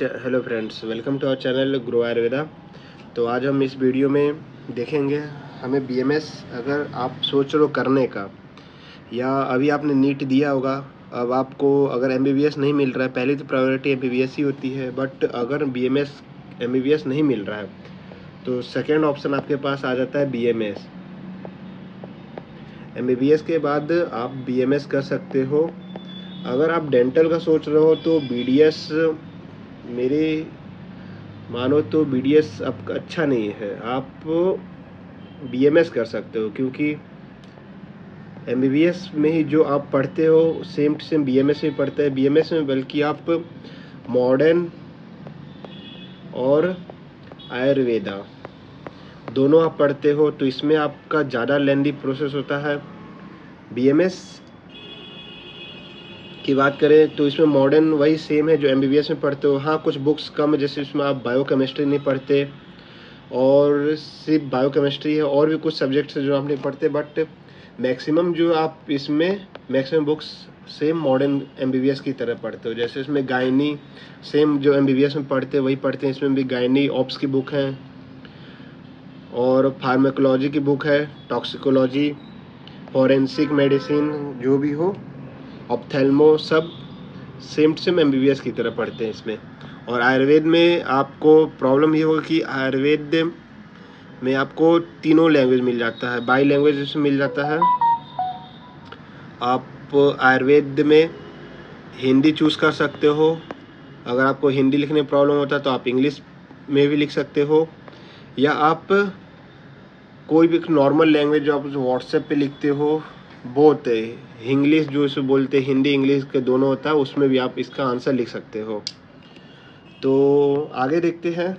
Hello friends, welcome to our channel grow Ayurveda. तो आज हम इस वीडियो में देखेंगे हमें बीएमएस अगर आप सोच रहे हो करने का, या अभी आपने नीट दिया होगा, अब आपको अगर एमबीबीएस नहीं मिल रहा है, पहली तो प्रायोरिटी एमबीबीएस ही होती है, बट अगर बीएमएस एमबीबीएस नहीं मिल रहा है तो सेकेंड ऑप्शन आपके पास आ जाता है बीएमएस। एमबीबीएस के बाद आप बीएमएस कर सकते हो। अगर आप डेंटल का सोच रहे हो तो बीडीएस मेरे मानो तो बीडीएस आपका अच्छा नहीं है, आप बीएमएस कर सकते हो, क्योंकि एमबीबीएस में ही जो आप पढ़ते हो सेम टू सेम बीएमएस में पढ़ता है। बीएमएस में बल्कि आप मॉडर्न और आयुर्वेदा दोनों आप पढ़ते हो, तो इसमें आपका ज़्यादा लेंदी प्रोसेस होता है। बीएमएस की बात करें तो इसमें मॉडर्न वही सेम है जो एमबीबीएस में पढ़ते हो। हाँ, कुछ बुक्स कम है, जैसे इसमें आप बायोकेमिस्ट्री नहीं पढ़ते और सिर्फ बायोकेमिस्ट्री है, और भी कुछ सब्जेक्ट्स है जो आप नहीं पढ़ते, बट मैक्सिमम जो आप इसमें maximum books same modern MBBS की तरह पढ़ते हो। जैसे इसमें गायनी सेम जो एमबीबीएस में पढ़ते हैं वही पढ़ते हैं, इसमें भी गायनी ऑप्स की बुक है और फार्माकोलॉजी की बुक है, टॉक्सिकोलॉजी, फॉरेंसिक मेडिसिन जो भी हो, ऑप्थेल्मो, सब सेम टू सेम एमबीबीएस की तरह पढ़ते हैं इसमें। और आयुर्वेद में आपको प्रॉब्लम ये होगा कि आयुर्वेद में आपको तीनों लैंग्वेज मिल जाता है, बाई लैंग्वेज इसमें मिल जाता है। आप आयुर्वेद में हिंदी चूज़ कर सकते हो, अगर आपको हिंदी लिखने में प्रॉब्लम होता है तो आप इंग्लिश में भी लिख सकते हो, या आप कोई भी नॉर्मल लैंग्वेज जो आप व्हाट्सएप पे लिखते हो, बोथ इंग्लिश जो इसे बोलते हैं, हिंदी इंग्लिश के दोनों होता है, उसमें भी आप इसका आंसर लिख सकते हो। तो आगे देखते हैं।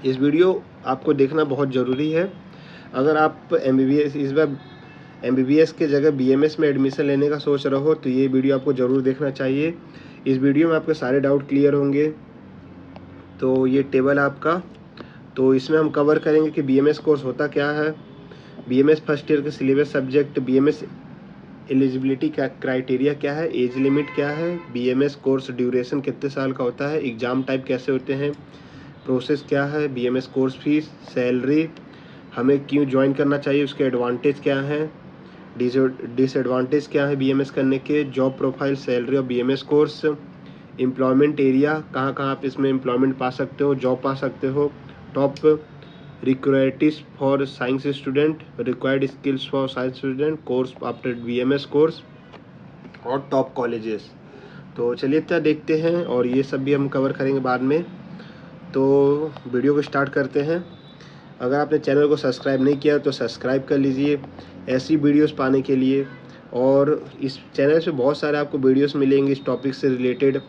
इस वीडियो आपको देखना बहुत ज़रूरी है। अगर आप एमबीबीएस इस बार एमबीबीएस के जगह बीएमएस में एडमिशन लेने का सोच रहे हो तो ये वीडियो आपको ज़रूर देखना चाहिए। इस वीडियो में आपके सारे डाउट क्लियर होंगे। तो ये टेबल है आपका, तो इसमें हम कवर करेंगे कि बीएमएस कोर्स होता क्या है, बीएमएस फर्स्ट ईयर के सिलेबस सब्जेक्ट, बीएमएस एलिजिबिलिटी का क्राइटेरिया क्या है, एज लिमिट क्या है, बीएमएस कोर्स ड्यूरेशन कितने साल का होता है, एग्ज़ाम टाइप कैसे होते हैं, प्रोसेस क्या है, बीएमएस कोर्स फीस, सैलरी, हमें क्यों ज्वाइन करना चाहिए, उसके एडवांटेज क्या हैं, डिसएडवांटेज क्या है बीएमएस करने के, जॉब प्रोफाइल, सैलरी और बीएमएस कोर्स, एम्प्लॉयमेंट एरिया, कहाँ कहाँ आप इसमें एम्प्लॉयमेंट पा सकते हो, जॉब पा सकते हो, top requirements for science student, required skills for science student, course after BMS course और टॉप कॉलेजेस। तो चलिए इतना देखते हैं, और ये सब भी हम कवर करेंगे बाद में। तो वीडियो को स्टार्ट करते हैं। अगर आपने चैनल को सब्सक्राइब नहीं किया तो सब्सक्राइब कर लीजिए ऐसी वीडियोस पाने के लिए, और इस चैनल से बहुत सारे आपको वीडियोस मिलेंगे इस टॉपिक से रिलेटेड,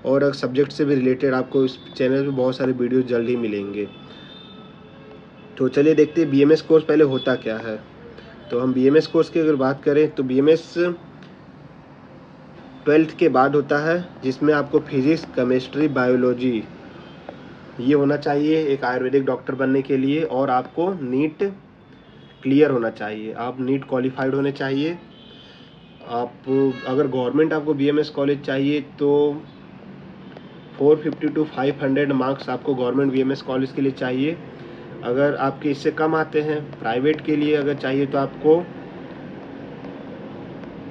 और सब्जेक्ट से भी रिलेटेड आपको इस चैनल पे बहुत सारे वीडियोस जल्द ही मिलेंगे। तो चलिए देखते हैं बीएमएस कोर्स पहले होता क्या है। तो हम बीएमएस कोर्स की अगर बात करें तो बीएमएस 12th के बाद होता है, जिसमें आपको फिजिक्स, केमिस्ट्री, बायोलॉजी ये होना चाहिए एक आयुर्वेदिक डॉक्टर बनने के लिए, और आपको नीट क्लियर होना चाहिए, आप नीट क्वालिफाइड होने चाहिए। आप अगर गवर्नमेंट आपको बीएमएस कॉलेज चाहिए तो 450 to 500 मार्क्स आपको गवर्नमेंट बीएमएस कॉलेज के लिए चाहिए। अगर आपके इससे कम आते हैं प्राइवेट के लिए अगर चाहिए तो आपको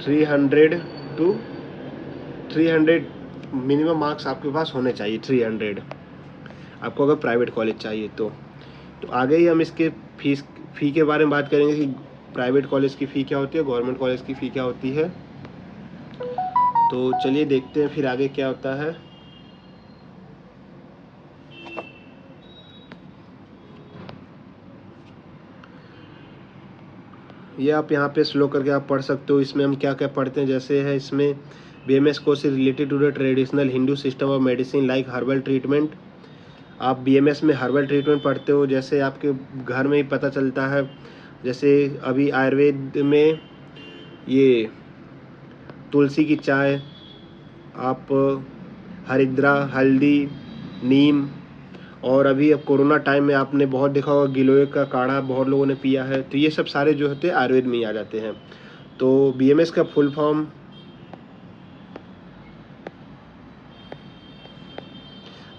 300 मिनिमम मार्क्स आपके पास होने चाहिए, 300 आपको अगर प्राइवेट कॉलेज चाहिए तो आगे ही हम इसके फ़ी के बारे में बात करेंगे कि प्राइवेट कॉलेज की फ़ी क्या होती है, गवर्नमेंट कॉलेज की फ़ी क्या होती है। तो चलिए देखते हैं फिर आगे क्या होता है। ये आप यहाँ पे स्लो करके आप पढ़ सकते हो। इसमें हम क्या क्या पढ़ते हैं, जैसे है इसमें BMS course is related to the traditional Hindu system of medicine like herbal treatment. आप बीएमएस में हर्बल ट्रीटमेंट पढ़ते हो, जैसे आपके घर में ही पता चलता है। जैसे अभी आयुर्वेद में ये तुलसी की चाय, आप हरिद्रा, हल्दी, नीम, और अभी अब कोरोना टाइम में आपने बहुत देखा होगा गिलोय का काढ़ा बहुत लोगों ने पिया है। तो ये सब सारे जो होते हैं आयुर्वेद में ही आ जाते हैं। तो बीएमएस का फुल फॉर्म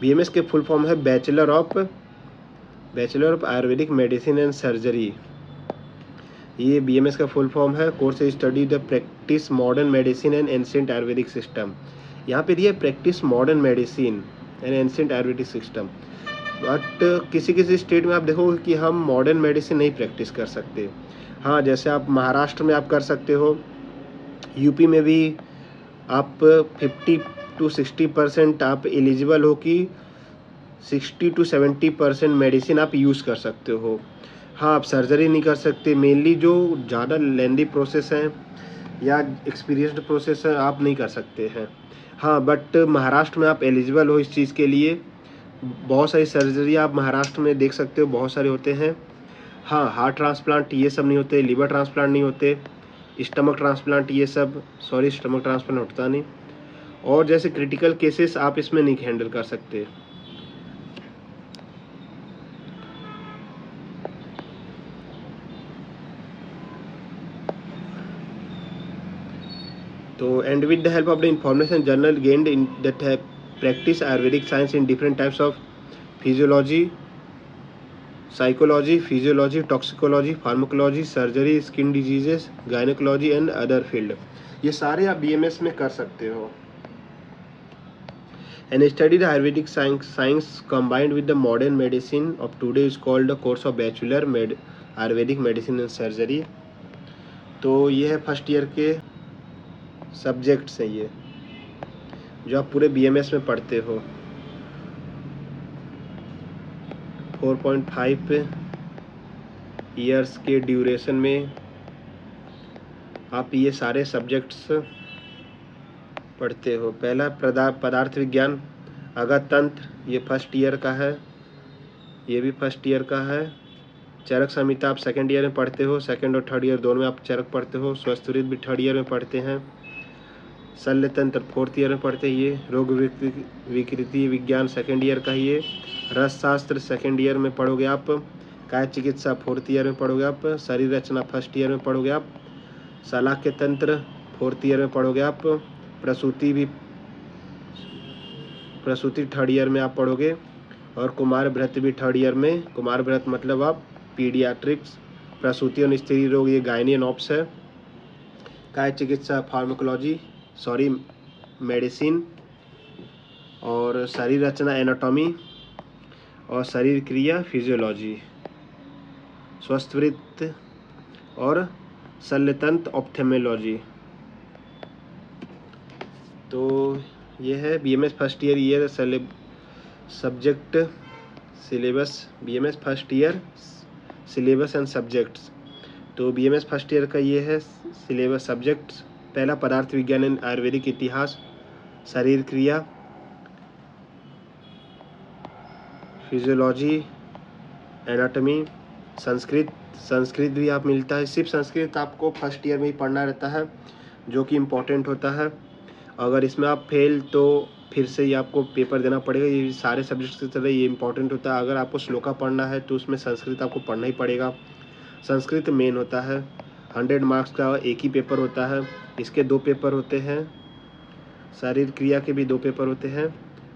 BMS के फुल फॉर्म है bachelor of Ayurvedic medicine and surgery. ये BMS का फुल फॉर्म है, course study the practice modern medicine and ancient Ayurvedic system. यहाँ पे दिया practice modern medicine and ancient Ayurvedic system. But किसी किसी स्टेट में आप देखोगे कि हम मॉडर्न मेडिसिन नहीं प्रैक्टिस कर सकते। हाँ, जैसे आप महाराष्ट्र में आप कर सकते हो, यूपी में भी आप 50 to 60% आप एलिजिबल हो कि 60 to 70% मेडिसिन आप यूज़ कर सकते हो। हाँ, आप सर्जरी नहीं कर सकते, मेनली जो ज़्यादा लेंदी प्रोसेस हैं या एक्सपीरियंस्ड प्रोसेस है आप नहीं कर सकते हैं। हाँ, बट महाराष्ट्र में आप एलिजिबल हो इस चीज़ के लिए। बहुत सारी सर्जरी आप महाराष्ट्र में देख सकते हो, बहुत सारे होते हैं। हाँ, हार्ट ट्रांसप्लांट ये सब नहीं होते, लिवर ट्रांसप्लांट नहीं होते, स्टमक ट्रांसप्लांट ये सब, सॉरी स्टमक ट्रांसप्लांट होता नहीं, और जैसे क्रिटिकल केसेस आप इसमें नहीं हैंडल कर सकते। तो and with the help of the information journal gained in that have practice Ayurvedic science in different types of physiology, psychology, physiology, toxicology, pharmacology, surgery, skin diseases, gynaecology and other field. ये सारे आप BMS में कर सकते हो। And study the Ayurvedic science combined with the modern medicine of today is called the course of Bachelor Ayurvedic Medicine and Surgery। तो ये है फर्स्ट ईयर के सब्जेक्ट्स हैं ये जो आप पूरे BMS में पढ़ते हो। 4.5 ईयर्स के ड्यूरेशन में आप ये सारे सब्जेक्ट्स पढ़ते हो। पहला पदार्थ विज्ञान, अगत तंत्र, ये फर्स्ट ईयर का है, ये भी फर्स्ट ईयर का है। चरक संहिता आप सेकेंड ईयर में पढ़ते हो, सेकेंड और थर्ड ईयर दोनों में आप चरक पढ़ते हो। स्वस्थ भी थर्ड ईयर में पढ़ते हैं। शल्य तंत्र फोर्थ ईयर में पढ़ते हैं ये। रोग विकृति विज्ञान सेकेंड ईयर का ही ये। रस शास्त्र सेकेंड ईयर में पढ़ोगे आप। काय चिकित्सा फोर्थ ईयर में पढ़ोगे आप। शरीर रचना फर्स्ट ईयर में पढ़ोगे आप। शलाक्य तंत्र फोर्थ ईयर में पढ़ोगे आप। प्रसूति थर्ड ईयर में आप पढ़ोगे। और कुमार व्रत भी थर्ड ईयर में। कुमार व्रत मतलब आप पीडियाट्रिक्स, प्रसूति और स्त्री रोग ये गायनी एंड ऑप्स है। काय चिकित्सा फार्माकोलॉजी, सॉरी मेडिसिन, और शरीर रचना एनाटॉमी, और शरीर क्रिया फिजियोलॉजी, स्वस्थ वृत्त और शल्यतंत्र ऑप्थेमोलॉजी। तो ये है BMS first year subject syllabus. BMS first year syllabus and subjects. तो BMS फर्स्ट ईयर का ये है सिलेबस सब्जेक्ट्स। पहला पदार्थ विज्ञान एंड आयुर्वेदिक इतिहास, शरीर क्रिया, फिजियोलॉजी, एनाटॉमी, संस्कृत भी आप मिलता है। सिर्फ संस्कृत आपको फर्स्ट ईयर में ही पढ़ना रहता है जो कि इम्पोर्टेंट होता है। अगर इसमें आप फेल तो फिर से ही आपको पेपर देना पड़ेगा। ये सारे सब्जेक्ट्स की तरह ये इम्पोर्टेंट होता है। अगर आपको श्लोका पढ़ना है तो उसमें संस्कृत आपको पढ़ना ही पड़ेगा। संस्कृत मेन होता है। 100 मार्क्स का एक ही पेपर होता है। इसके 2 पेपर होते हैं। शरीर क्रिया के भी 2 पेपर होते हैं।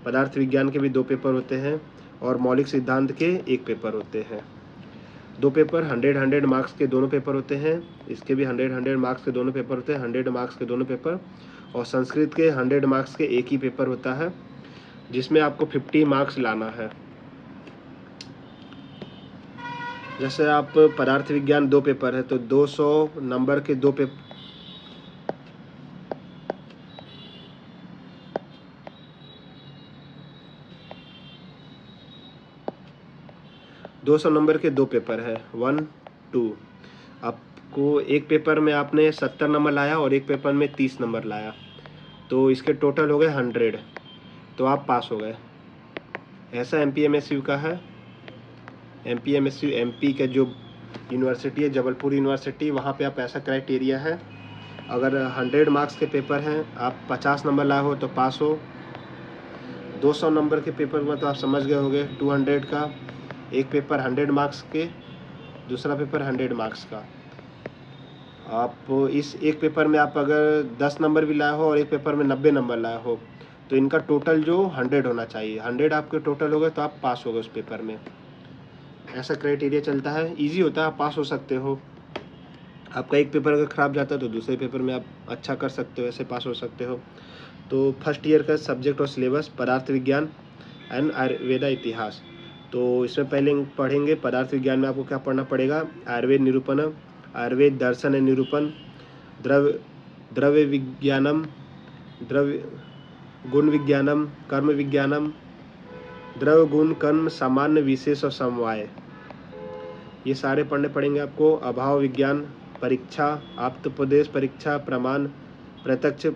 पदार्थ विज्ञान के भी 2 पेपर होते हैं। और मौलिक सिद्धांत के 1 पेपर होते हैं। 2 पेपर 100 मार्क्स के दोनों पेपर होते हैं। इसके भी 100 मार्क्स के दोनों पेपर होते हैं। 100 मार्क्स के दोनों पेपर। और संस्कृत के 100 मार्क्स के एक ही पेपर होता है जिसमें आपको 50 मार्क्स लाना है। जैसे आप पदार्थ विज्ञान 2 पेपर है तो 200 नंबर के 2 पेपर, 200 नंबर के 2 पेपर है 1, 2। आपको एक पेपर में आपने 70 नंबर लाया और एक पेपर में 30 नंबर लाया तो इसके टोटल हो गए 100, तो आप पास हो गए। ऐसा MPMSU का है। MPMSU MP का जो यूनिवर्सिटी है जबलपुर यूनिवर्सिटी, वहाँ पे आप ऐसा क्राइटेरिया है। अगर 100 मार्क्स के पेपर हैं, आप 50 नंबर लाए हो तो पास हो। 200 नंबर के पेपर में तो आप समझ गए होंगे 200 का एक पेपर 100 मार्क्स के, दूसरा पेपर 100 मार्क्स का। आप इस एक पेपर में आप अगर 10 नंबर भी लाए हो और एक पेपर में 90 नंबर लाए हो तो तो इनका टोटल जो 100 होना चाहिए, 100 आपके टोटल हो गए तो आप पास हो गए उस पेपर में। ऐसा क्राइटेरिया चलता है, ईजी होता है, आप पास हो सकते हो। आपका एक पेपर अगर ख़राब जाता है तो दूसरे पेपर में आप अच्छा कर सकते हो, ऐसे पास हो सकते हो। तो फर्स्ट ईयर का सब्जेक्ट और सिलेबस पदार्थ विज्ञान एंड आयुर्वेदा इतिहास। तो इसमें पहले पढ़ेंगे पदार्थ विज्ञान में आपको क्या पढ़ना पड़ेगा, आयुर्वेद निरूपण, आयुर्वेद दर्शन एंड निरूपण, द्रव्य विज्ञानम, द्रव्य गुण विज्ञानम, कर्म विज्ञानम, द्रव्य गुण कर्म सामान्य विशेष और समवाय, ये सारे पढ़ने पड़ेंगे आपको। अभाव विज्ञान, परीक्षा, आप्तोपदेश परीक्षा, प्रमाण, प्रत्यक्ष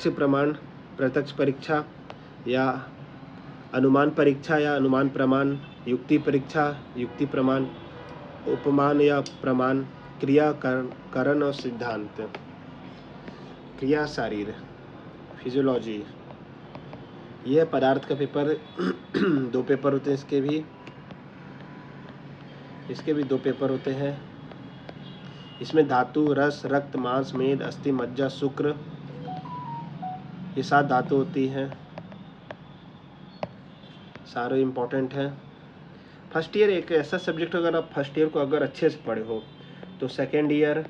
प्रमाण, प्रत्यक्ष परीक्षा या अनुमान परीक्षा या अनुमान प्रमाण, युक्ति परीक्षा, युक्ति प्रमाण, उपमान या प्रमाण, क्रिया करण और सिद्धांत, क्रिया शारीर, फिजियोलॉजी। यह पदार्थ का पेपर 2 पेपर होते हैं, इसके भी 2 पेपर होते हैं। इसमें धातु, रस, रक्त, मांस, मेद, अस्थि, मज्जा, शुक्र, ये 7 धातु होती हैं, सारे इम्पोर्टेंट हैं। फर्स्ट ईयर एक ऐसा सब्जेक्ट, अगर आप फर्स्ट ईयर को अगर अच्छे से पढ़े हो तो second year,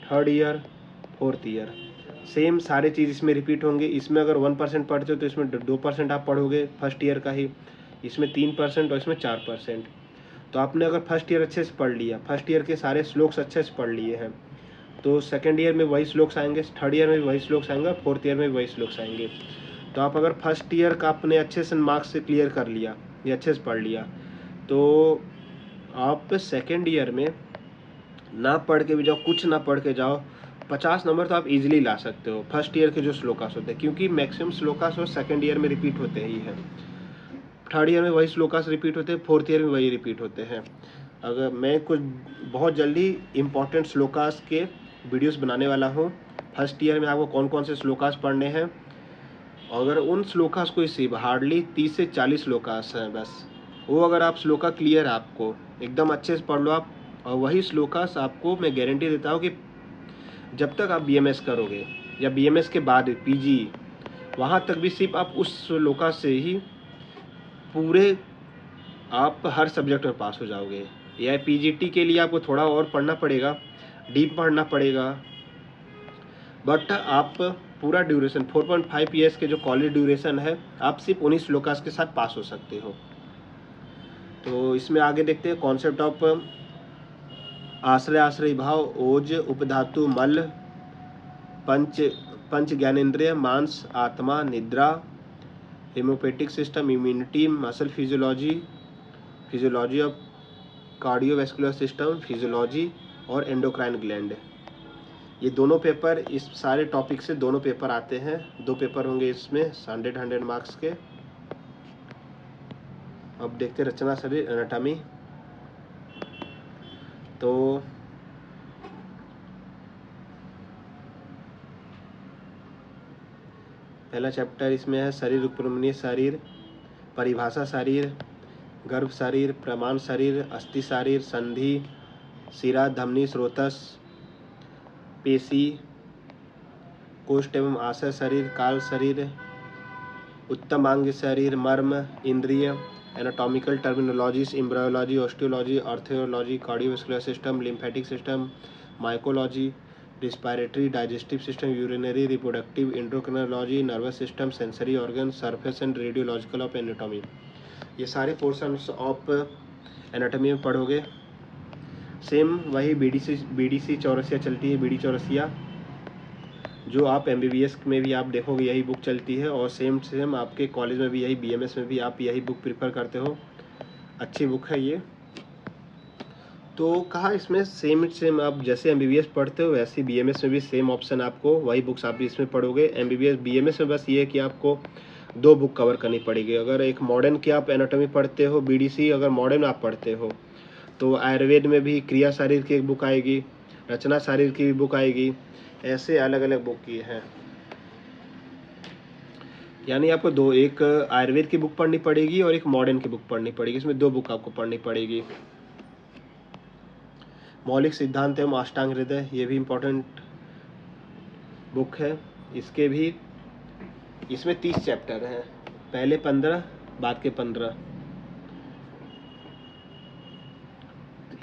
third year, fourth year same सारे चीज़ इसमें रिपीट होंगे। इसमें अगर 1% पढ़ते हो तो इसमें 2% आप पढ़ोगे फर्स्ट ईयर का ही, इसमें 3% और इसमें 4%। तो आपने अगर फर्स्ट ईयर अच्छे से पढ़ लिया, फर्स्ट ईयर के सारे श्लोक्स अच्छे से पढ़ लिए हैं, तो सेकेंड ईयर में वही श्लोक्स आएंगे, थर्ड ईयर में भी वही श्लोक्स आएंगे, फोर्थ ईयर में भी वही श्लोक्स आएंगे। तो आप अगर फर्स्ट ईयर का आपने अच्छे से मार्क्स से क्लियर कर लिया या अच्छे से पढ़ लिया, तो आप सेकेंड ईयर में ना पढ़ के भी जाओ, कुछ ना पढ़ के जाओ, 50 नंबर तो आप इजीली ला सकते हो फर्स्ट ईयर के जो श्लोकास होते हैं, क्योंकि मैक्सिमम श्लोकास और सेकेंड ईयर में रिपीट होते ही हैं। थर्ड ईयर में वही श्लोकास रिपीट होते हैं, फोर्थ ईयर में वही रिपीट होते हैं। अगर मैं कुछ बहुत जल्दी इम्पोर्टेंट श्लोकास के वीडियोस बनाने वाला हूँ, फर्स्ट ईयर में आपको कौन कौन से श्लोकास पढ़ने हैं, अगर उन श्लोकास को इसी हार्डली 30 से 40 श्लोकास हैं बस, वो अगर आप श्लोका क्लियर आपको एकदम अच्छे से पढ़ लो आप, और वही श्लोकास आपको मैं गारंटी देता हूँ कि जब तक आप बीएमएस करोगे या बीएमएस के बाद पीजी, वहाँ तक भी सिर्फ आप उस श्लोकास से ही पूरे आप हर सब्जेक्ट में पास हो जाओगे। या पीजीटी के लिए आपको थोड़ा और पढ़ना पड़ेगा, डीप पढ़ना पड़ेगा, बट आप पूरा ड्यूरेशन 4.5 ईयर्स के जो कॉलेज ड्यूरेशन है, आप सिर्फ उन्हीं श्लोकास के साथ पास हो सकते हो। तो इसमें आगे देखते हैं कॉन्सेप्ट ऑफ आश्रय भाव, ओज, उपधातु, मल, पंच ज्ञानेंद्रिय, मांस, आत्मा, निद्रा, hemopoietic system, immunity, muscle physiology of cardiovascular system, physiology और एंडोक्राइन ग्लैंड। ये दोनों पेपर, इस सारे टॉपिक से दोनों पेपर आते हैं, 2 पेपर होंगे इसमें 100 मार्क्स के। अब देखते रचना शरीर, एनाटॉमी। तो पहला चैप्टर इसमें है शरीर, उपरमणीय शरीर, परिभाषा शरीर, गर्भ शरीर, प्रमाण शरीर, अस्थि शरीर, संधि, शिरा, धमनी, स्रोतस, पेशी, कोष्ठ एवं आशय शरीर, काल शरीर, उत्तमांग शरीर, मर्म, इंद्रिय, anatomical terminologies, embryology, osteology, arthrology, cardiovascular system, lymphatic system, mycology, respiratory, digestive system, urinary, reproductive, endocrinology, nervous system, sensory organ, surface and radiological of anatomy. ये सारे पोर्शंस ऑफ एनाटॉमी में पढ़ोगे। सेम वही बीडीसी चौरसिया चलती है, बीडी चौरसिया जो आप MBBS में भी आप देखोगे यही बुक चलती है, और सेम आपके कॉलेज में भी यही, बीएमएस में भी आप यही बुक प्रेफर करते हो। अच्छी बुक है ये। तो कहा इसमें सेम आप जैसे एमबीबीएस पढ़ते हो वैसे बीएमएस में भी सेम ऑप्शन, आपको वही बुक्स आप भी इसमें पढ़ोगे। एमबीबीएस बीएमएस में बस ये है कि आपको 2 बुक कवर करनी पड़ेगी। अगर एक मॉडर्न की आप एनाटॉमी पढ़ते हो, बीडीसी अगर मॉडर्न आप पढ़ते हो, तो आयुर्वेद में भी क्रिया शारीर की एक बुक आएगी, रचना शारीर की भी बुक आएगी, ऐसे अलग अलग बुक की हैं। यानी आपको 2, एक आयुर्वेद की बुक पढ़नी पड़ेगी और एक मॉडर्न की बुक पढ़नी पड़ेगी, इसमें 2 बुक आपको पढ़नी पड़ेगी। मौलिक सिद्धांत एवं अष्टांग हृदय, ये भी इम्पोर्टेंट बुक है। इसके भी इसमें 30 चैप्टर हैं, पहले 15 बाद के 15।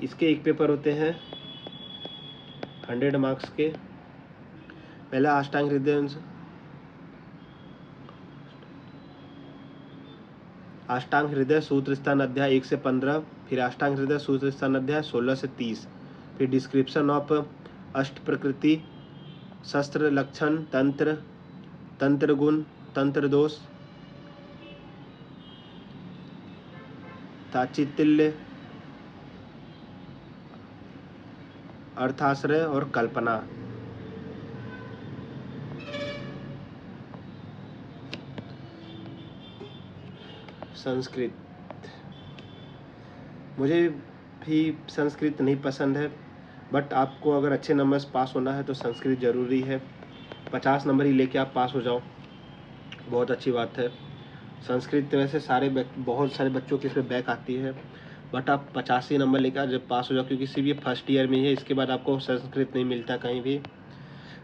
इसके एक पेपर होते हैं 100 मार्क्स के। पहला अष्टांग हृदय सूत्र स्थान अध्याय 1 से 15, फिर अष्टांग हृदय सूत्र स्थान अध्याय 16 से 30, फिर डिस्क्रिप्शन ऑफ अष्ट प्रकृति, शस्त्र लक्षण, तंत्र, तंत्र गुण, तंत्र दोष, ताचितिल्य, अर्थाश्रय और कल्पना। संस्कृत, मुझे भी संस्कृत नहीं पसंद है, बट आपको अगर अच्छे नंबर से पास होना है तो संस्कृत ज़रूरी है। 50 नंबर ही लेके आप पास हो जाओ, बहुत अच्छी बात है। संस्कृत वैसे बहुत सारे बच्चों के इसमें बैक आती है, बट आप 85 नंबर लेकर जब पास हो जाओ, क्योंकि सिर्फ ये फर्स्ट ईयर में ही है, इसके बाद आपको संस्कृत नहीं मिलता कहीं भी।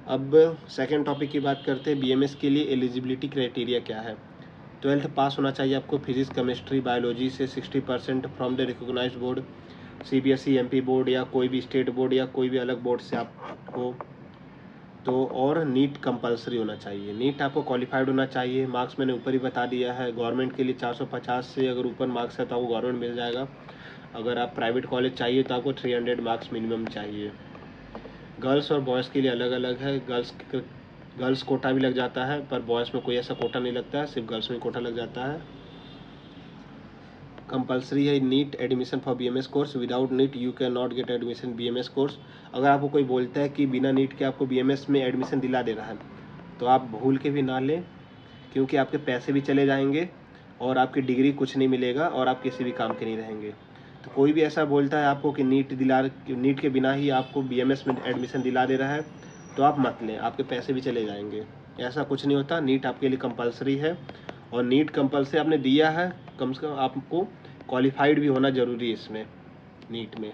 अब सेकेंड टॉपिक की बात करते हैं, BMS के लिए एलिजिबिलिटी क्राइटेरिया क्या है। 12th पास होना चाहिए आपको फिजिक्स, केमिस्ट्री, बायोलॉजी से 60% from the recognised board, CBSE, MP board या कोई भी स्टेट बोर्ड या कोई भी अलग बोर्ड से आप हो तो। और नीट कंपलसरी होना चाहिए, नीट आपको क्वालिफाइड होना चाहिए। मार्क्स मैंने ऊपर ही बता दिया है। गवर्नमेंट के लिए 450 से अगर ऊपर मार्क्स है तो आपको गवर्नमेंट मिल जाएगा। अगर आप प्राइवेट कॉलेज चाहिए तो आपको 300 मार्क्स मिनिमम चाहिए। गर्ल्स और बॉयज़ के लिए अलग अलग है। गर्ल्स कोटा भी लग जाता है, पर बॉयज़ में कोई ऐसा कोटा नहीं लगता है, सिर्फ गर्ल्स में कोटा लग जाता है। कंपलसरी है NEET admission for BMS course, without NEET you can not get admission BMS course. अगर आपको कोई बोलता है कि बिना नीट के आपको BMS में एडमिशन दिला दे रहा है तो आप भूल के भी ना लें, क्योंकि आपके पैसे भी चले जाएंगे और आपकी डिग्री कुछ नहीं मिलेगा और आप किसी भी काम के नहीं रहेंगे। तो कोई भी ऐसा बोलता है आपको कि नीट के बिना ही आपको BMS में एडमिशन दिला दे रहा है तो आप मत लें, आपके पैसे भी चले जाएंगे। ऐसा कुछ नहीं होता, नीट आपके लिए कंपलसरी है। और नीट कंपलसरी आपने दिया है, कम से कम आपको क्वालिफाइड भी होना ज़रूरी है इसमें नीट में।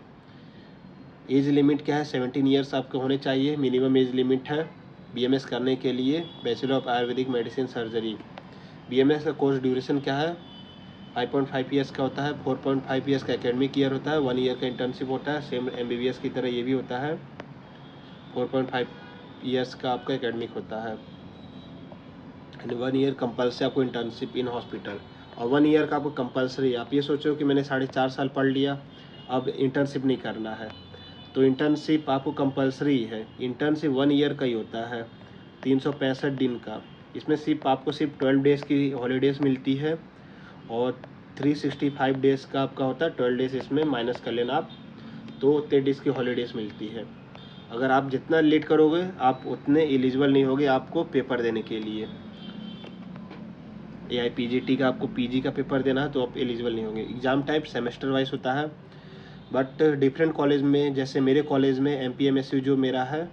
एज लिमिट क्या है, 17 ईयर्स आपके होने चाहिए, मिनिमम एज लिमिट है BMS करने के लिए। Bachelor of Ayurvedic medicine surgery. BMS का कोर्स ड्यूरेशन क्या है, 5.5 ईयर्स का होता है। 4.5 ईयर्स का एकेडमिक ईयर होता है, 1 ईयर का इंटर्नशिप होता है, सेम MBBS की तरह ये भी होता है। 4.5 ईयर्स का आपका एकेडमिक होता है, 1 ईयर कंपल्सरी आपको इंटर्नशिप इन हॉस्पिटल, और 1 ईयर का आपको कंपल्सरी। आप ये सोचो कि मैंने 4.5 साल पढ़ लिया, अब इंटर्नशिप नहीं करना है, तो इंटर्नशिप आपको कंपल्सरी है। इंटर्नशिप 1 ईयर का ही होता है, 365 दिन का। इसमें आपको सिर्फ 12 डेज़ की हॉलीडेज़ मिलती है और 365 डेज़ का आपका होता है। 12 डेज़ इसमें माइनस कर लेना आप, तो उतने डेज़ की हॉलीडेज़ मिलती है। अगर आप जितना लेट करोगे आप उतने एलिजिबल नहीं होगे आपको पेपर देने के लिए। AIPGT का आपको PG का पेपर देना है तो आप एलिजिबल नहीं होंगे। एग्ज़ाम टाइप सेमेस्टर वाइज होता है, बट डिफरेंट कॉलेज में, जैसे मेरे कॉलेज में MPMSU जो मेरा है,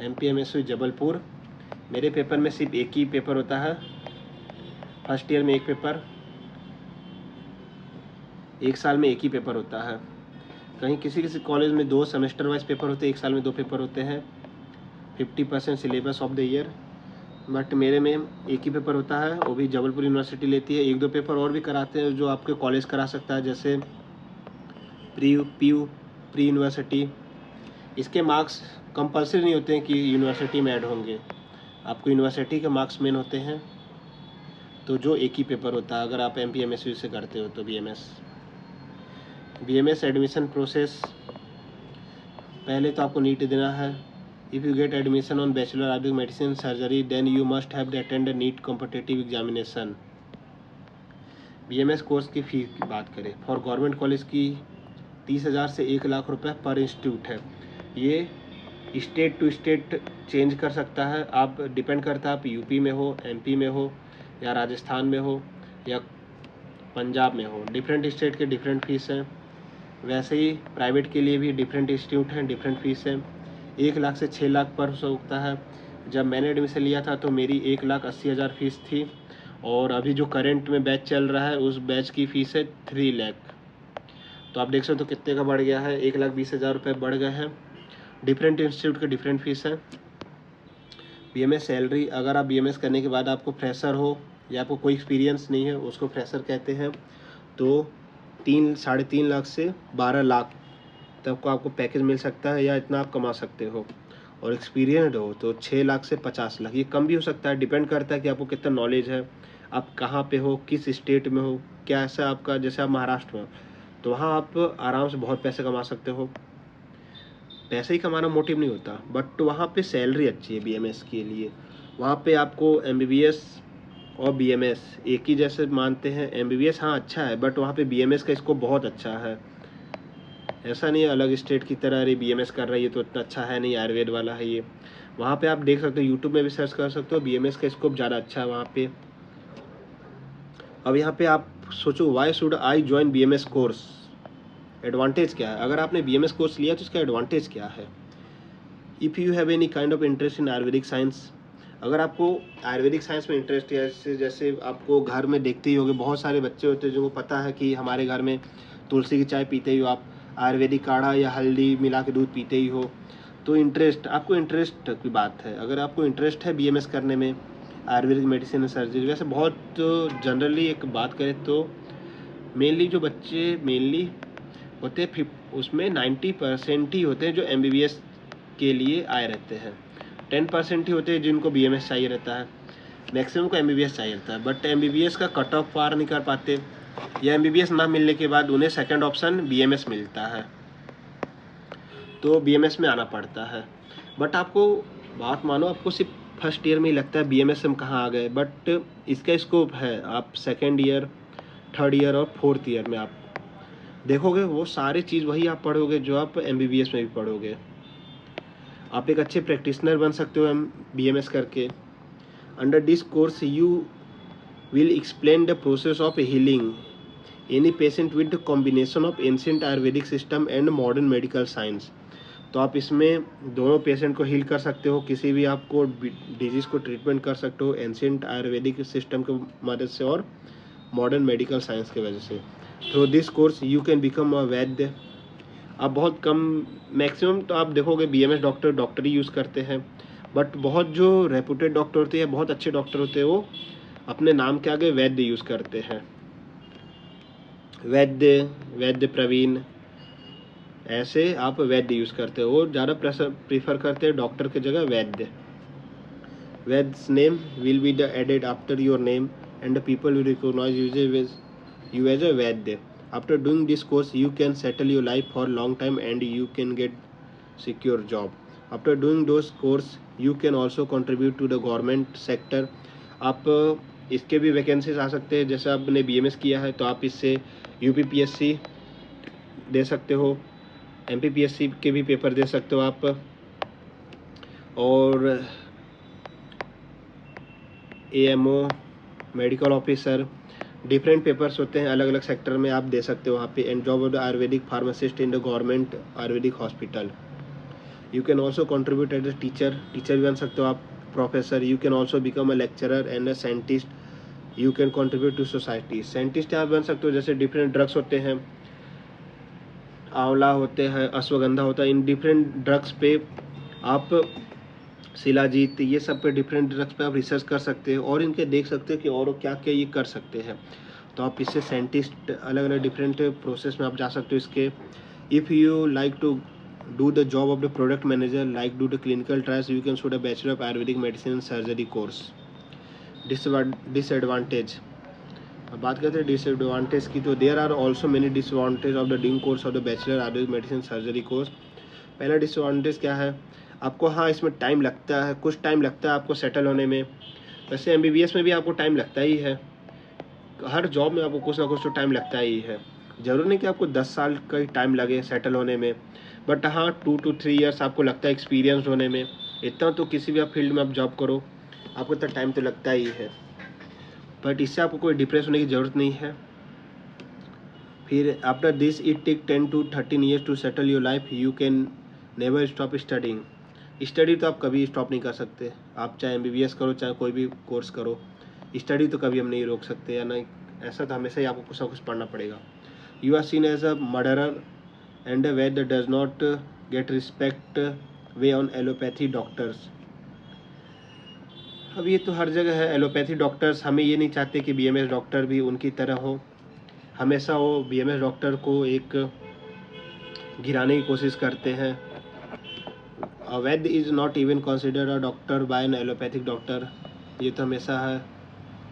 MPMSU जबलपुर, मेरे पेपर में सिर्फ एक ही पेपर होता है। फर्स्ट ईयर में एक पेपर, एक साल में एक ही पेपर होता है। कहीं किसी कॉलेज में 2 सेमेस्टर वाइज पेपर होते हैं, एक साल में 2 पेपर होते हैं, 50% syllabus of the year. But मेरे में एक ही पेपर होता है, वो भी जबलपुर यूनिवर्सिटी लेती है। 1-2 पेपर और भी कराते हैं जो आपके कॉलेज करा सकता है, जैसे प्री यूनिवर्सिटी। इसके मार्क्स कंपलसरी नहीं होते हैं कि यूनिवर्सिटी में ऐड होंगे, आपको यूनिवर्सिटी के मार्क्स मेन होते हैं। तो जो एक ही पेपर होता है अगर आप MPMSU से करते हो तो। BMS एडमिशन प्रोसेस, पहले तो आपको नीट देना है। If you get admission on bachelor Ayurvedic medicine surgery then you must have attend NEET competitive examination. BMS course की फ़ीस की बात करें, फॉर गवर्नमेंट कॉलेज की 30,000 से 1 लाख रुपए पर इंस्टीट्यूट है। ये स्टेट टू स्टेट चेंज कर सकता है, आप डिपेंड करता है आप UP में हो, MP में हो, या राजस्थान में हो, या पंजाब में हो। डिफरेंट स्टेट के डिफरेंट फीस हैं। वैसे ही प्राइवेट के लिए भी डिफरेंट इंस्टीट्यूट हैं, डिफरेंट फीस हैं। 1 लाख से 6 लाख पर हो सकता है। जब मैंने एडमिशन लिया था तो मेरी 1,80,000 फीस थी, और अभी जो करंट में बैच चल रहा है उस बैच की फ़ीस है 3 लाख। तो आप देख सकते हो कितने का बढ़ गया है, 1,20,000 रुपये बढ़ गए हैं। डिफरेंट इंस्टीट्यूट के डिफरेंट फीस है। BMS सैलरी, अगर आप BMS करने के बाद आपको फ्रेशर हो या आपको कोई एक्सपीरियंस नहीं है, उसको फ्रेशर कहते हैं, तो 3-3.5 लाख से 12 लाख तक को आपको पैकेज मिल सकता है, या इतना आप कमा सकते हो। और एक्सपीरियंस्ड हो तो 6 लाख से 50 लाख, ये कम भी हो सकता है, डिपेंड करता है कि आपको कितना नॉलेज है, आप कहाँ पे हो, किस स्टेट में हो, क्या ऐसा आपका, जैसे आप महाराष्ट्र में हो तो वहाँ आप आराम से बहुत पैसे कमा सकते हो। पैसे ही कमाना मोटिव नहीं होता, बट वहाँ पे सैलरी अच्छी है BMS के लिए। वहाँ पे आपको MBBS और BMS एक ही जैसे मानते हैं। MBBS हाँ अच्छा है, बट वहाँ पे BMS का स्कोप बहुत अच्छा है। ऐसा नहीं है अलग स्टेट की तरह अरे BMS कर रही है तो इतना अच्छा है नहीं, आयुर्वेद वाला है ये। वहाँ पे आप देख सकते हो, यूट्यूब में भी सर्च कर सकते हो, BMS का स्कोप ज़्यादा अच्छा है वहाँ पे। अब यहाँ पे आप सोचो, why should I join BMS course, advantage क्या है? अगर आपने BMS कोर्स लिया तो इसका एडवांटेज क्या है? If you have any kind of interest in Ayurvedic science, अगर आपको आयुर्वेदिक साइंस में इंटरेस्ट है, जैसे आपको घर में देखते ही होंगे बहुत सारे बच्चे होते हैं जिनको पता है कि हमारे घर में तुलसी की चाय पीते ही हो, आप आयुर्वेदिक काढ़ा या हल्दी मिला के दूध पीते ही हो, तो इंटरेस्ट, आपको इंटरेस्ट की बात है। अगर आपको इंटरेस्ट है BMS करने में, आयुर्वेदिक मेडिसिन एंड सर्जरी, वैसे बहुत जनरली एक बात करें तो मेनली जो बच्चे मेनली होते हैं उसमें 90% ही होते हैं जो MBBS के लिए आए रहते हैं। 10% ही होते हैं जिनको BMS चाहिए रहता है, मैक्सिमम को MBBS चाहिए रहता है। बट MBBS का कट ऑफ पार नहीं कर पाते, या MBBS ना मिलने के बाद उन्हें सेकंड ऑप्शन BMS मिलता है, तो BMS में आना पड़ता है। बट आपको बात मानो, आपको सिर्फ फर्स्ट ईयर में ही लगता है BMS हम कहाँ आ गए, बट इसका स्कोप है। आप सेकेंड ईयर, थर्ड ईयर और फोर्थ ईयर में आप देखोगे वो सारी चीज़ वही आप पढ़ोगे जो आप MBBS में भी पढ़ोगे। आप एक अच्छे प्रैक्टिशनर बन सकते हो BMS करके। Under this course you will explain the process of healing any patient with combination of ancient Ayurvedic system and modern medical science. तो आप इसमें दोनों पेशेंट को हील कर सकते हो, किसी भी आपको डिजीज़ को ट्रीटमेंट कर सकते हो एंशिएंट आयुर्वेदिक सिस्टम की मदद से और मॉडर्न मेडिकल साइंस की वजह से। Through this course you can become a वैद्य। अब बहुत कम, मैक्सिमम तो आप देखोगे BMS डॉक्टर ही यूज़ करते हैं, बट बहुत जो रेपुटेड डॉक्टर होते हैं, बहुत अच्छे डॉक्टर होते हैं, वो अपने नाम के आगे वैद्य यूज़ करते हैं। वैद्य प्रवीण, ऐसे आप वैद्य यूज़ करते हो। वो ज़्यादा प्रीफर करते हैं डॉक्टर की जगह वैद्य। Vaidya's name will be the added after your name and the people will recognize you as a Vaidya. After doing this course, you can settle your life for a long time and you can get secure job. After doing those course, you can also contribute to the government sector. आप इसके भी vacancies आ सकते हैं, जैसे आपने BMS किया है तो आप इससे UPPSC दे सकते हो, MPPSC के भी पेपर दे सकते हो आप, और AMO, medical officer, different papers होते हैं अलग अलग सेक्टर में, आप दे सकते हो वहाँ पे। And job of the Ayurvedic pharmacist in the government Ayurvedic hospital. You can also contribute as a teacher भी बन सकते हो आप, professor. You can also become a lecturer and a scientist. You can contribute to society. Scientist आप बन सकते हो, जैसे डिफरेंट ड्रग्स होते हैं, आंवला होते हैं, अश्वगंधा होता है, इन डिफरेंट ड्रग्स पे आप, शिलाजीत, ये सब पे डिफरेंट ड्रग्स पे आप रिसर्च कर सकते हो और इनके देख सकते हो कि और क्या क्या ये कर सकते हैं। तो आप इससे साइंटिस्ट अलग अलग डिफरेंट प्रोसेस में आप जा सकते हो इसके। If you like to do the job of the product manager, like do the clinical trials, you can should a bachelor of Ayurvedic medicine and surgery course. Disadvantage, अब बात करते हैं डिसएडवांटेज की, तो there are also many disadvantage of the doing course of the bachelor Ayurvedic medicine surgery course. पहला disadvantage क्या है? आपको, हाँ इसमें टाइम लगता है, कुछ टाइम लगता है आपको सेटल होने में। वैसे MBBS में भी आपको टाइम लगता ही है, हर जॉब में आपको कुछ ना कुछ तो टाइम लगता ही है। ज़रूर नहीं कि आपको 10 साल का ही टाइम लगे सेटल होने में, बट हाँ 2 to 3 ईयर्स आपको लगता है एक्सपीरियंस होने में। इतना तो किसी भी आप फील्ड में आप जॉब करो, आपको इतना टाइम तो लगता ही है, बट इससे आपको कोई डिप्रेस होने की ज़रूरत नहीं है। फिर after this it take 10 to 13 years to settle your life, you can never stop studying. Study तो आप कभी स्टॉप नहीं कर सकते, आप चाहे MBBS करो चाहे कोई भी कोर्स करो, स्टडी तो कभी हम नहीं रोक सकते, या नहीं ऐसा तो हमेशा ही आपको कुछ ना कुछ पढ़ना पड़ेगा। You are seen as a murderer and a vaid does not get respect way on allopathy doctors. अब ये तो हर जगह है, एलोपैथी डॉक्टर्स, हमें ये नहीं चाहते कि बीएमएस डॉक्टर भी उनकी तरह हो, हमेशा वो बीएमएस डॉक्टर को एक गिराने की कोशिश करते हैं। Vaid is not even considered a doctor by an allopathic doctor, ये तो हमेशा है,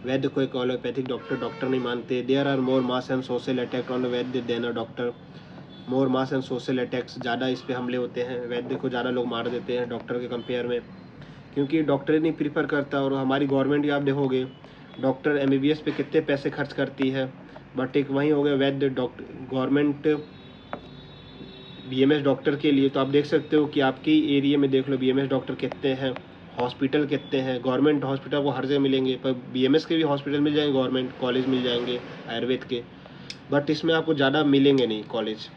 वैद्य को एक एलोपैथिक डॉक्टर नहीं मानते। There are more mass and social attack on vaidya than a doctor, more mass and social attacks, ज़्यादा इस पर हमले होते हैं, वैद्य को ज़्यादा लोग मार देते हैं डॉक्टर के कंपेयर में, क्योंकि डॉक्टर ही नहीं प्रीफर करता। और हमारी गवर्नमेंट भी आप देखोगे डॉक्टर एमबीबीएस पे कितने पैसे खर्च करती है, बट एक वहीं हो गया वैद्य डॉक्टर गवर्नमेंट बीएमएस डॉक्टर के लिए। तो आप देख सकते हो कि आपकी एरिया में देख लो बीएमएस डॉक्टर कितने हैं, हॉस्पिटल कितने हैं। गवर्नमेंट हॉस्पिटल को हर जगह मिलेंगे, पर बीएमएस के भी हॉस्पिटल मिल जाएंगे, गवर्नमेंट कॉलेज मिल जाएंगे आयुर्वेद के, बट इसमें आपको ज़्यादा मिलेंगे नहीं कॉलेज।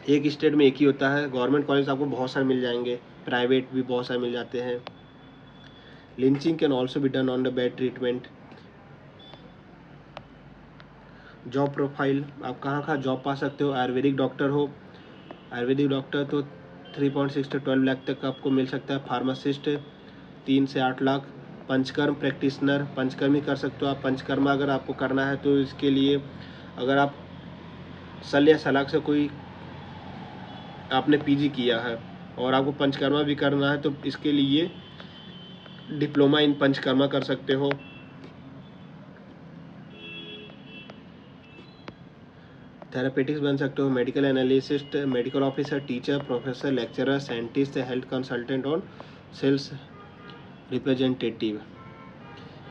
एक स्टेट में एक ही होता है, गवर्नमेंट कॉलेज आपको बहुत सारे मिल जाएंगे, प्राइवेट भी बहुत सारे मिल जाते हैं। Lynching can also be done on the bad treatment. Job profile, आप कहाँ जॉब पा सकते हो। आयुर्वेदिक डॉक्टर हो, आयुर्वेदिक डॉक्टर तो 3.6 से 12 लाख तक आपको मिल सकता है। फार्मासिस्ट 3 से 8 लाख। पंचकर्म प्रैक्टिशनर, पंचकर्म ही कर सकते हो आप। पंचकर्मा अगर आपको करना है तो इसके लिए अगर आप सल या सलाख से कोई आपने पीजी किया है और आपको पंचकर्मा भी करना है तो इसके लिए डिप्लोमा इन पंचकर्मा कर सकते हो। थेरापेटिक्स बन सकते हो, medical analyst, medical officer, teacher, professor, lecturer, scientist, health consultant और सेल्स रिप्रेजेंटेटिव।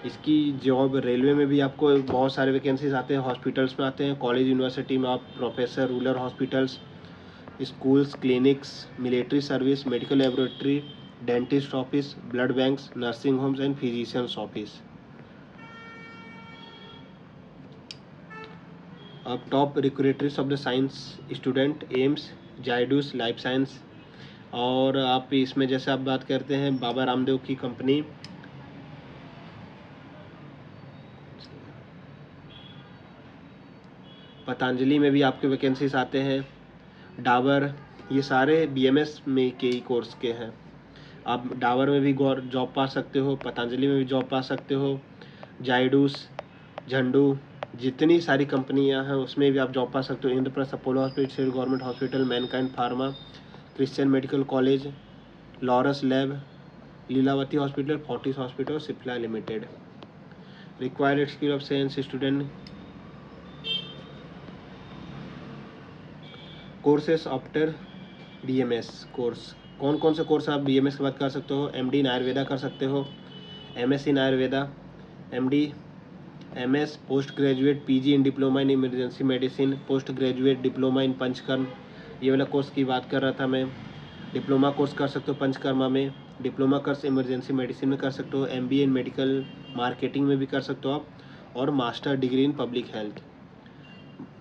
इसकी जॉब रेलवे में भी आपको बहुत सारे वैकेंसीज आते हैं, हॉस्पिटल्स में आते हैं, कॉलेज यूनिवर्सिटी में आप professor, rural hospitals, schools, clinics, military service, medical laboratory, dentist office, blood banks, nursing homes and physicians office. अब top recruiters of the science student, AIIMS, Zydus life science. और आप इसमें जैसे आप बात करते हैं बाबा रामदेव की कंपनी, पतंजलि में भी आपके वैकेंसीज आते हैं, डाबर, ये सारे बीएमएस में के ही कोर्स के हैं। आप डाबर में भी जॉब पा सकते हो, पतंजलि में भी जॉब पा सकते हो, जायडूस, झंडू, जितनी सारी कंपनियां हैं उसमें भी आप जॉब पा सकते हो। Indraprastha, Apollo hospital, government hospital, Mankind pharma, Christian medical college, Laurus lab, Lilavati hospital, Fortis hospital, Cipla limited. Required skill of science student, courses after BMS course. कौन कौन से कोर्स आप बीएमएस के बाद कर सकते हो। एमडी इन आयुर्वेदा कर सकते हो, MS in Ayurveda, MD, MS, post graduate, PG in diploma in emergency medicine, post graduate diploma in panchakarma, ये वाला कोर्स की बात कर रहा था मैं। डिप्लोमा कोर्स कर सकते हो पंचकर्मा में, डिप्लोमा कोर्स इमरजेंसी मेडिसिन में कर सकते हो, एमबीए इन मेडिकल मार्केटिंग में भी कर सकते हो आप, और master degree in public health.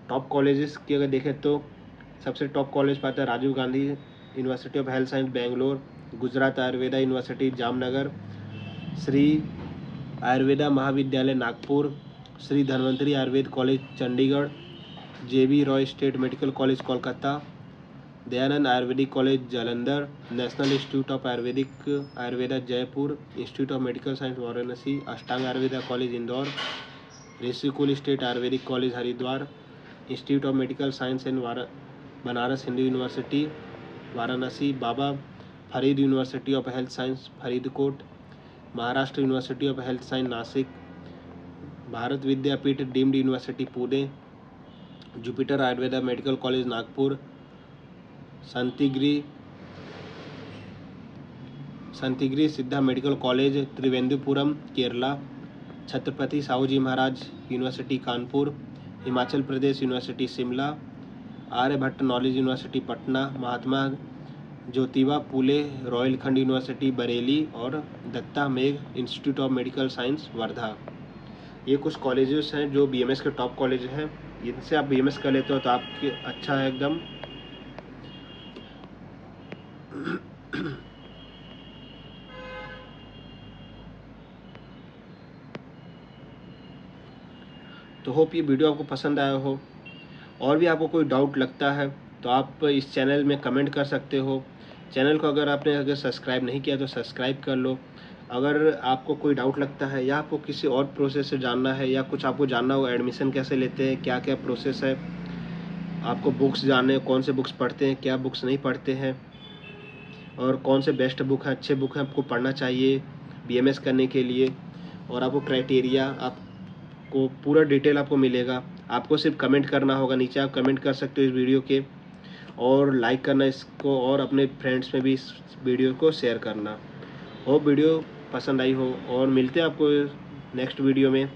Top colleges की अगर देखें तो सबसे टॉप कॉलेज पाता है Rajiv Gandhi university of health science Bangalore, Gujarat Ayurveda university Jamnagar, Shri Ayurveda Mahavidyalaya Nagpur, Shri Dhanvantari Ayurved college Chandigarh, J B Roy state medical college Kolkata, Dayanand ayurvedic college Jalandhar, national institute of Ayurveda Jaipur, institute of medical science Varanasi, Ashtang Ayurveda college Indore, Rishikul state ayurvedic college Haridwar, institute of medical science and Banaras Hindu university Varanasi, Baba Farid university of health science Faridkot, Maharashtra university of health science Nashik, Bharat Vidyapeeth deemed university Pune, Jupiter Ayurveda medical college Nagpur, Santhigiri Siddha medical college Thiruvananthapuram Kerala, Chhatrapati Shahuji Maharaj university Kanpur, Himachal Pradesh university Shimla, Aryabhatta knowledge university Patna, Mahatma Jyotiba Phule Rohilkhand university Bareilly और Datta Meghe institute of medical science Wardha. ये कुछ colleges हैं जो BMS के top college हैं, इनसे आप BMS कर लेते हो तो आपके अच्छा है एकदम। तो होप ये वीडियो आपको पसंद आया हो। और भी आपको कोई डाउट लगता है तो आप इस चैनल में कमेंट कर सकते हो। चैनल को अगर सब्सक्राइब नहीं किया तो सब्सक्राइब कर लो। अगर आपको कोई डाउट लगता है या आपको किसी और प्रोसेस से जानना है या कुछ आपको जानना हो, एडमिशन कैसे लेते हैं, क्या क्या प्रोसेस है, आपको बुक्स जानने, कौन से बुक्स पढ़ते हैं, क्या बुक्स नहीं पढ़ते हैं, और कौन से बेस्ट बुक हैं, अच्छे बुक हैं आपको पढ़ना चाहिए BMS करने के लिए, और आपको क्राइटेरिया, आपको पूरा डिटेल आपको मिलेगा। आपको सिर्फ कमेंट करना होगा, नीचे आप कमेंट कर सकते हो इस वीडियो के, और लाइक करना इसको, और अपने फ्रेंड्स में भी इस वीडियो को शेयर करना। होप वीडियो पसंद आई हो, और मिलते हैं आपको नेक्स्ट वीडियो में।